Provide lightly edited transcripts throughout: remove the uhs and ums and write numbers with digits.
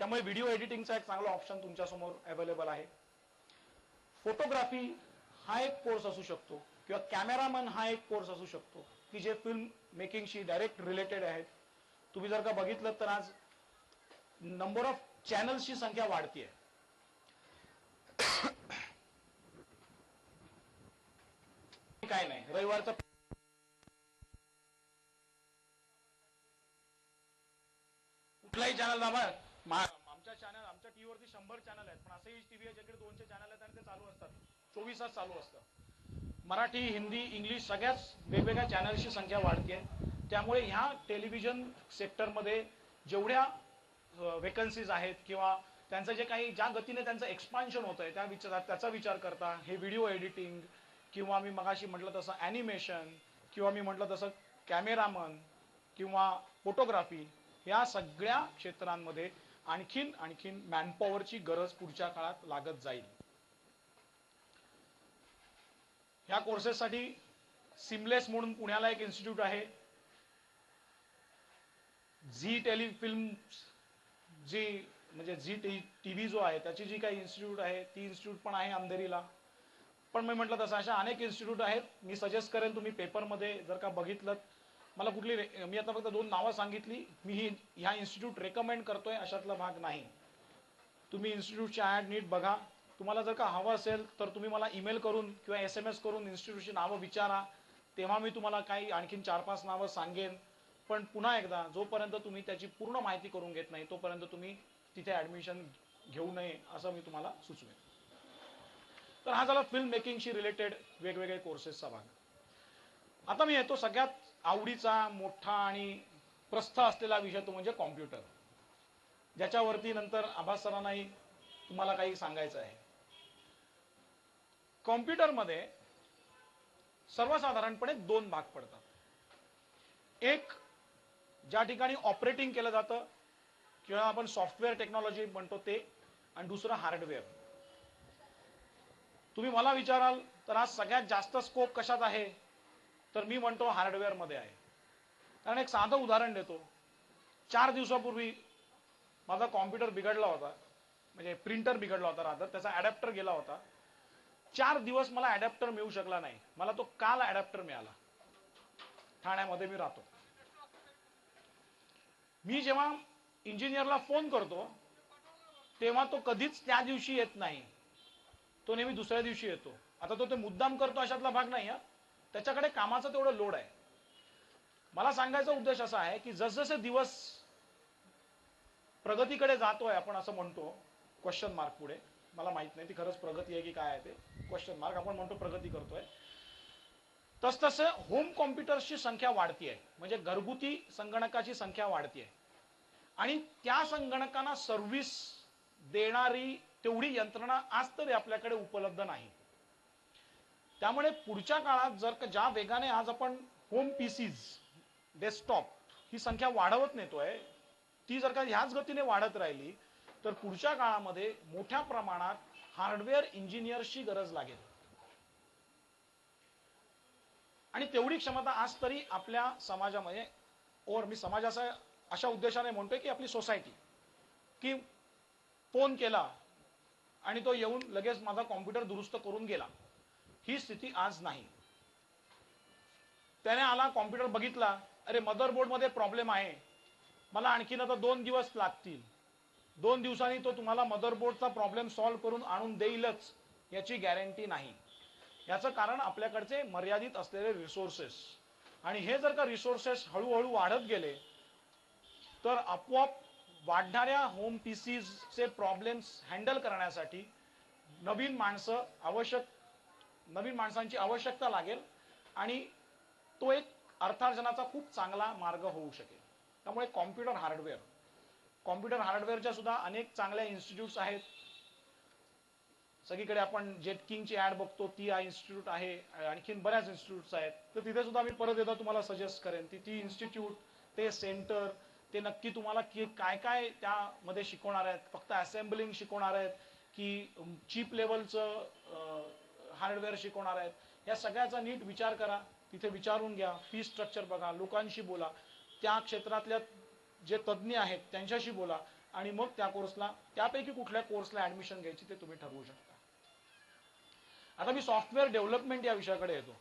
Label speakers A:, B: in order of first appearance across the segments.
A: त्यामुळे व्हिडिओ एडिटिंगचा एक चांगला ऑप्शन तुमच्या समोर अवेलेबल आहे. फोटोग्राफी हा एक कोर्स असू शकतो किंवा कॅमेरामन हा एक कोर्स असू शकतो की जे फिल्म मेकिंगशी डायरेक्ट रिलेटेड आहेत. तुम्ही जर का बघितलं तर आज नंबर ऑफ चॅनल्सची संख्या वाढतीये. काय नाही, रविवारचं कुठलाही चॅनल दाबा. आमच्या टीव्हीवरती 100 चॅनल आहेत, पण असेही टीव्ही आहे ज्याकडे 200 चॅनल आहेत आणि ते चालू असतात, 24 तास चालू असतं. मराठी, हिंदी, इंग्लिश सगळ्याच वेगवेगळ्या चॅनल्सची संख्या वाढते. त्यामुळे ह्या टेलिव्हिजन सेक्टरमध्ये जेवढ्या वेकन्सीज आहेत किंवा त्यांचं जे काही ज्या गतीने त्यांचं एक्सपान्शन होत आहे त्याचा विचार करता हे व्हिडिओ एडिटिंग किंवा मी मगाशी म्हटलं तसं ॲनिमेशन किंवा मी म्हटलं तसं कॅमेरामन किंवा फोटोग्राफी या सगळ्या क्षेत्रांमध्ये आणखीन मॅनपॉवरची गरज पुढच्या काळात लागत जाईल. ह्या कोर्सेससाठी सिमलेस म्हणून पुण्याला एक इन्स्टिट्यूट आहे. झी टेलिफिल्म झी टीव्ही जो आहे त्याची जी काही इन्स्टिट्यूट आहे ती इन्स्टिट्यूट पण आहे अंधेरीला. पण मी म्हटलं तसं अशा अनेक इन्स्टिट्यूट आहेत. मी सजेस्ट करेन तुम्ही पेपरमध्ये जर का बघितलं, मला मी आता फक्त 2 नावं सांगितली, मी ह्या इन्स्टिट्यूट रेकमेंड करतोय अशातला भाग नाही. तुम्ही इन्स्टिट्यूटची ॲड नीट बघा. तुम्हाला जर का हवं असेल तर तुम्ही मला ईमेल करून किंवा SMS करून इन्स्टिट्यूटची नावं विचारा, तेव्हा मी तुम्हाला काही आणखीन 4-5 नावं सांगेन. पण पुन्हा एकदा, जोपर्यंत तुम्ही त्याची पूर्ण माहिती करून घेत नाही तोपर्यंत तुम्ही तिथे ऍडमिशन घेऊ नये असं मी तुम्हाला सुचवेन. तर हा झाला फिल्म मेकिंगशी रिलेटेड वेगवेगळे कोर्सेसचा भाग. आता मी येतो सगळ्यात आवडीचा मोठा आणि प्रस्थ असलेला विषय, तो म्हणजे कॉम्प्युटर, ज्याच्यावरती नंतर आभास सरांनाही तुम्हाला काही सांगायचं आहे. कॉम्प्युटरमध्ये सर्वसाधारणपणे 2 भाग पडतात. एक ज्या ठिकाणी ऑपरेटिंग केलं जातं किंवा आपण सॉफ्टवेअर टेक्नॉलॉजी म्हणतो ते, आणि दुसरं हार्डवेअर. तुम्ही मला विचाराल तर आज सगळ्यात जास्त स्कोप कशात आहे, तर मी म्हणतो हार्डवेअर मध्ये आहे. कारण एक साधं उदाहरण देतो. 4 दिवसापूर्वी माझा कॉम्प्युटर बिघडला होता, म्हणजे प्रिंटर बिघडला होता रादर, त्याचा अडॅप्टर गेला होता. 4 दिवस मला अडॅप्टर मिळू शकला नाही. मला तो काल अडॅप्टर मिळाला. ठाण्यामध्ये मी राहतो. मी जेव्हा इंजिनियरला फोन करतो तेव्हा तो कधीच त्या दिवशी येत नाही, तो नेहमी दुसऱ्या दिवशी येतो. आता तो ते मुद्दाम करतो अशातला भाग नाही, त्याच्याकडे कामाचं तेवढं लोड आहे. मला सांगायचा उद्देश असा आहे की जसजसे दिवस प्रगतीकडे जातोय, आपण असं म्हणतो क्वेश्चन मार्क पुढे, मला माहित नाही ती खरंच प्रगती आहे की काय आहे ते, क्वेश्चन मार्क आपण म्हणतो प्रगती करतोय, तसतसं होम कॉम्प्युटर्सची संख्या वाढतीये, म्हणजे घरगुती संगणकाची संख्या वाढतीये. आणि त्या संगणकांना सर्व्हिस देणारी तेवढी यंत्रणा आज तरी आपल्याकडे उपलब्ध नाही. त्यामुळे पुढच्या काळात जर का ज्या वेगाने आज आपण होम पीसीज, डेस्कटॉप ही संख्या वाढवत नेतोय, ती जर का ह्याच गतीने वाढत राहिली तर पुढच्या काळामध्ये मोठ्या प्रमाणात हार्डवेअर इंजिनियर्सची गरज लागेल. आणि तेवढी क्षमता आज तरी आपल्या समाजामध्ये, और मी समाजाचा अशा उद्देशाने म्हणतोय की आपली सोसायटी, की फोन केला आणि तो येऊन लगेच माझा कॉम्प्युटर दुरुस्त करून गेला, ही स्थिती आज नाही. त्याने आला, कॉम्प्युटर बघितला, अरे मदरबोर्ड मध्ये प्रॉब्लेम आहे, मला आणखीन आता 2 दिवस लागतील, 2 दिवसांनी तो तुम्हाला मदरबोर्डचा प्रॉब्लेम सॉल्व्ह करून आणून देईलच याची गॅरंटी नाही. याचं कारण आपल्याकडचे मर्यादित असलेले रिसोर्सेस. आणि हे जर का रिसोर्सेस हळूहळू वाढत गेले तर आपोआप वाढणाऱ्या होम पीसीजचे प्रॉब्लेम्स हँडल करण्यासाठी नवीन माणसांची आवश्यकता लागेल आणि तो एक अर्थार्जनाचा खूप चांगला मार्ग होऊ शकेल. त्यामुळे कॉम्प्युटर हार्डवेअरच्या सुद्धा अनेक चांगल्या इन्स्टिट्यूट्स आहेत. सगळीकडे आपण जेटकिंगची ऍड बघतो, ती इन्स्टिट्यूट आहे, आणखीन बऱ्याच इन्स्टिट्यूट्स आहेत. तर तिथे सुद्धा मी परत एकदा तुम्हाला सजेस्ट करेन ती इन्स्टिट्यूट, ते सेंटर, ते नक्की तुम्हाला काय काय त्यामध्ये शिकवणार आहेत, फक्त असेंबलिंग शिकवणार आहेत की चीप लेवलचं हार्डवेअर शिकवणार आहेत, या सगळ्याचा नीट विचार करा. तिथे विचारून घ्या, फी स्ट्रक्चर बघा, लोकांशी बोला, त्या क्षेत्रातल्या जे तज्ज्ञ आहेत त्यांच्याशी बोला, आणि मग त्या कोर्सला, त्यापैकी कुठल्या कोर्सला ऍडमिशन घ्यायची ते तुम्ही ठरवू शकता. आता मी सॉफ्टवेअर डेव्हलपमेंट या विषयाकडे येतो,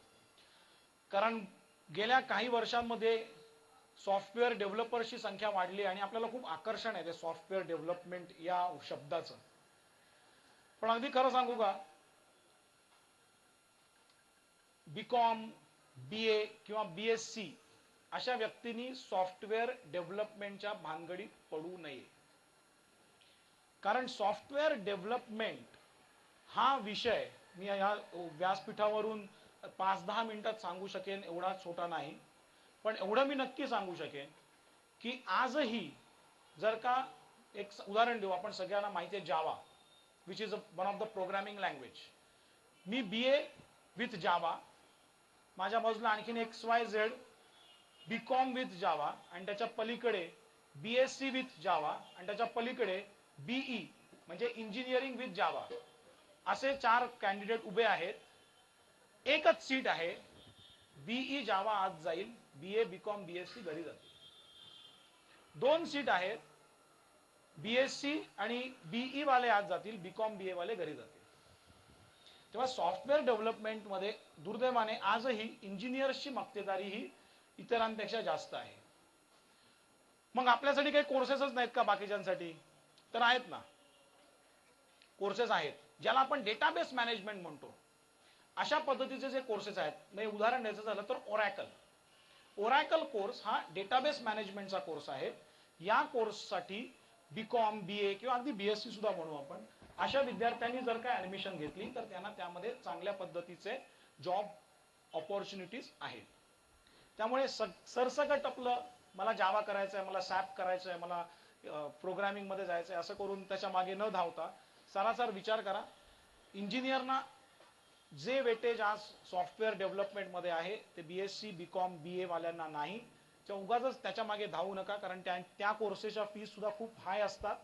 A: कारण गेल्या काही वर्षांमध्ये सॉफ्टवेअर डेव्हलपर्सची संख्या वाढली आणि आपल्याला खूप आकर्षण आहे ते सॉफ्टवेअर डेव्हलपमेंट या शब्दाचं. पण अगदी खरं सांगू का, बीकॉम, बीए किंवा बीएससी अशा व्यक्तींनी सॉफ्टवेअर डेव्हलपमेंटच्या भानगडीत पडू नये. कारण सॉफ्टवेअर डेव्हलपमेंट हा विषय मी या व्यासपीठावरून 5-10 मिनिटात सांगू शकेन एवढा छोटा नाही. पण एवढं मी नक्की सांगू शकेन की आजही जर का एक उदाहरण देऊ, आपण सगळ्यांना माहिती आहे Java, which is one of the programming language. मी बीए विथ जावा, माझ्या बाजूला आणखीन XYZ बीकॉम विथ जावा, आणि त्याच्या पलीकडे बीएससी विथ जावा, आणि त्याच्या पलीकडे बीई म्हणजे इंजिनिअरिंग विथ जावा, असे 4 कॅन्डिडेट उभे आहेत. एकच सीट आहे, बीई जावा आज जाईल, बीए बीकॉम बीएससी घरी जातील. 2 सीट आहेत, बीएससी आणि बीई वाले आज जातील, बीकॉम बीए वाले घरी जातील. तेव्हा सॉफ्टवेअर डेव्हलपमेंट मध्ये दुर्दैवाने आजही इंजिनियर्सची मक्तेदारी ही इतरांपेक्षा जास्त आहे. मग आपल्यासाठी काही कोर्सेसच नाहीत का बाकीच्यांसाठी? तर आहेत ना, कोर्सेस आहेत, ज्याला आपण डेटाबेस मॅनेजमेंट म्हणतो. अशा पद्धतीचे जे कोर्सेस आहेत, म्हणजे उदाहरण द्यायचं झालं तर ओरॅकल कोर्स हा डेटाबेस मॅनेजमेंटचा कोर्स आहे. या कोर्ससाठी बीकॉम, बीए किंवा अगदी बीएससी सुद्धा म्हणू आपण, अशा विद्यार्थ्यांनी जर का ऍडमिशन घेतली तर त्यांना त्यामध्ये चांगल्या पद्धतीचे जॉब ऑपॉर्च्युनिटीज आहेत. त्यामुळे सरसकट आपलं मला जावा करायचं आहे, मला सॅप करायचं आहे, मला प्रोग्रामिंग मध्ये जायचं आहे असं करून त्याच्या मागे न धावता सारासार विचार करा. इंजिनियरना जे वेटेज आज सॉफ्टवेअर डेव्हलपमेंट मध्ये आहे ते बीएससी, बीकॉम, बीए वाल्यांना नाही. उगाच त्याच्या मागे धावू नका, कारण त्या कोर्सेसच्या फीस सुद्धा खूप हाय असतात.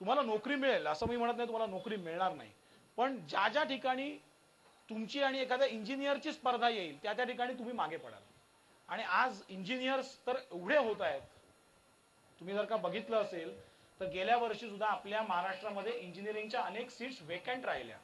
A: तुम्हाला नोकरी मिळेल असं मी म्हणत नाही, तुम्हाला नोकरी मिळणार नाही, पण ज्या ज्या ठिकाणी तुमची आणि एखाद्या इंजिनियरची स्पर्धा येईल त्या त्या ठिकाणी तुम्ही मागे पडाल. आणि आज इंजिनियर्स तर एवढे होत आहेत, तुम्ही जर का बघितलं असेल तर गेल्या वर्षी सुद्धा आपल्या महाराष्ट्रामध्ये इंजिनिअरिंगच्या अनेक सीट्स वेकंट राहिल्या.